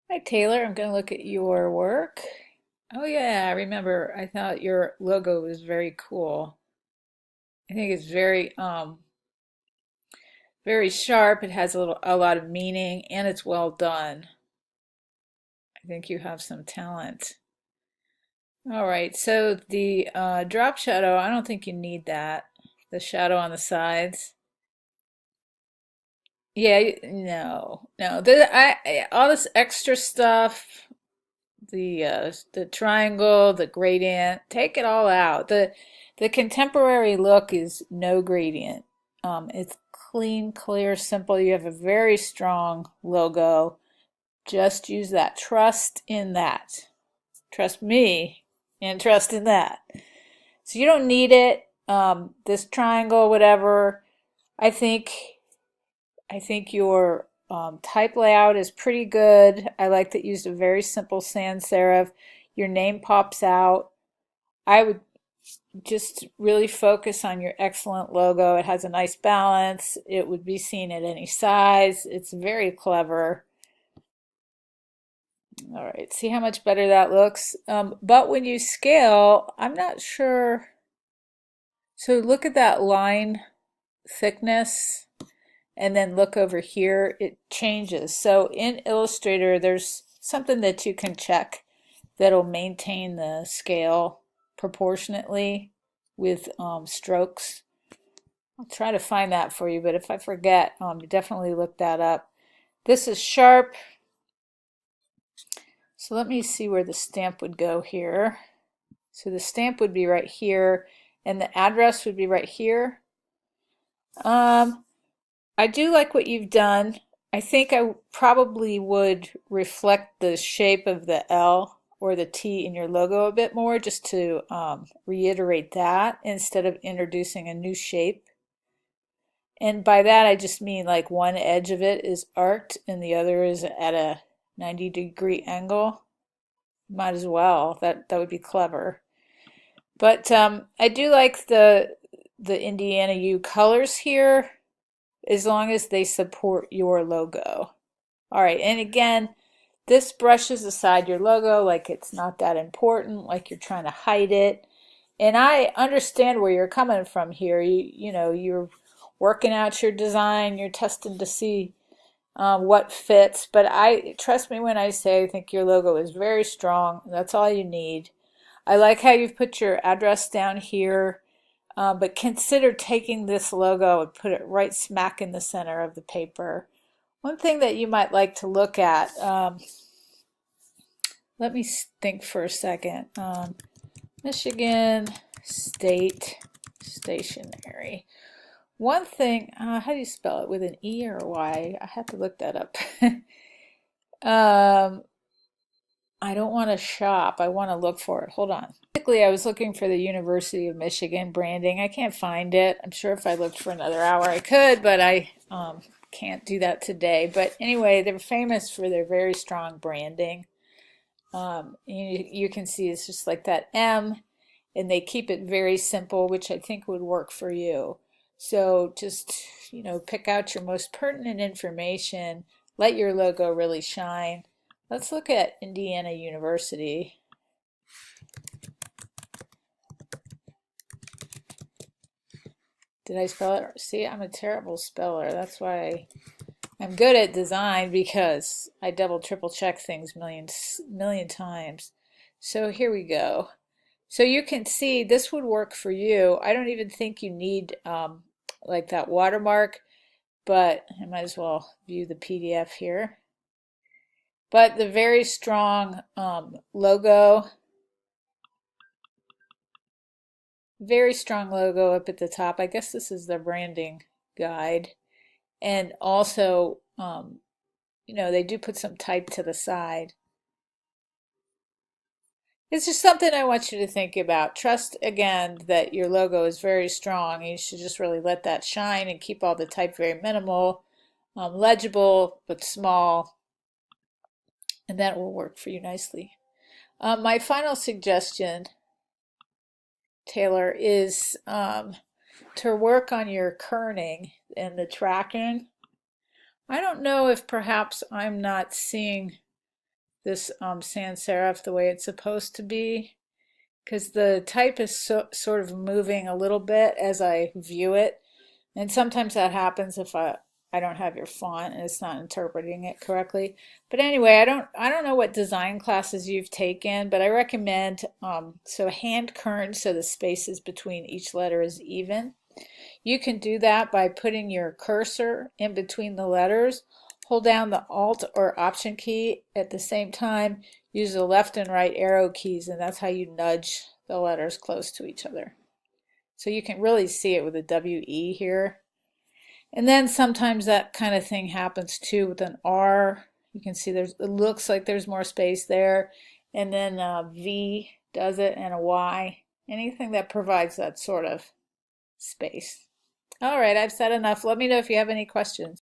Hi Taylor, I'm going to look at your work. Oh yeah, I remember. I thought your logo was very cool. I think it's very sharp. It has a lot of meaning and it's well done. I think you have some talent. All right, so the drop shadow, I don't think you need that. The shadow on the sides. Yeah, no. All this extra stuff, the triangle, the gradient, take it all out. The contemporary look is no gradient. It's clean, clear, simple. You have a very strong logo. Just use that. Trust in that. Trust me and trust in that. So you don't need it. This triangle, whatever. I think I think your type layout is pretty good. I like that you used a very simple sans serif. Your name pops out. I would just really focus on your excellent logo. It has a nice balance. It would be seen at any size. It's very clever. All right, see how much better that looks. But when you scale, I'm not sure. So look at that line thickness and then look over here, it changes. So in Illustrator, there's something that you can check that'll maintain the scale proportionately with strokes. I'll try to find that for you, but if I forget, definitely look that up. This is sharp, so let me see where the stamp would go here. So the stamp would be right here, and the address would be right here. Um, I do like what you've done. I think I probably would reflect the shape of the L or the T in your logo a bit more just to reiterate that instead of introducing a new shape. And by that, I just mean like one edge of it is arced and the other is at a 90-degree angle. Might as well. That would be clever. But I do like the Indiana U colors here as long as they support your logo. All right, and again, this brushes aside your logo like it's not that important, like you're trying to hide it. And I understand where you're coming from here. You're working out your design, you're testing to see what fits. But I trust me when I say I think your logo is very strong. That's all you need. I like how you've put your address down here. But consider taking this logo and put it right smack in the center of the paper. One thing that you might like to look at, let me think for a second. Michigan State Stationery. One thing, how do you spell it? With an E or a Y? I have to look that up. um, I don't want to shop. I want to look for it. Hold on. Basically, I was looking for the University of Michigan branding. I can't find it. I'm sure if I looked for another hour I could, but I can't do that today. But anyway, they're famous for their very strong branding. You can see it's just like that M, and they keep it very simple, which I think would work for you. So just, pick out your most pertinent information, let your logo really shine. Let's look at Indiana University. Did I spell it? See, I'm a terrible speller. That's why I'm good at design because I double, triple check things million times. So here we go. So you can see this would work for you. I don't even think you need like that watermark, but I might as well view the PDF here. But the very strong logo, very strong logo up at the top. I guess this is the branding guide. And also, they do put some type to the side. It's just something I want you to think about. Trust again that your logo is very strong. You should just really let that shine and keep all the type very minimal, legible but small, and that will work for you nicely. My final suggestion, Taylor, is to work on your kerning and the tracking. I don't know if perhaps I'm not seeing this sans serif the way it's supposed to be, because the type is sort of moving a little bit as I view it. And sometimes that happens if I don't have your font and it's not interpreting it correctly. But anyway, I don't know what design classes you've taken, but I recommend so hand kerned so the spaces between each letter is even. You can do that by putting your cursor in between the letters. Hold down the Alt or Option key at the same time. Use the left and right arrow keys, and that's how you nudge the letters close to each other. So you can really see it with a WE here. And then sometimes that kind of thing happens too with an R. You can see it looks like there's more space there. And then a V does it, and a Y. Anything that provides that sort of space. All right, I've said enough. Let me know if you have any questions.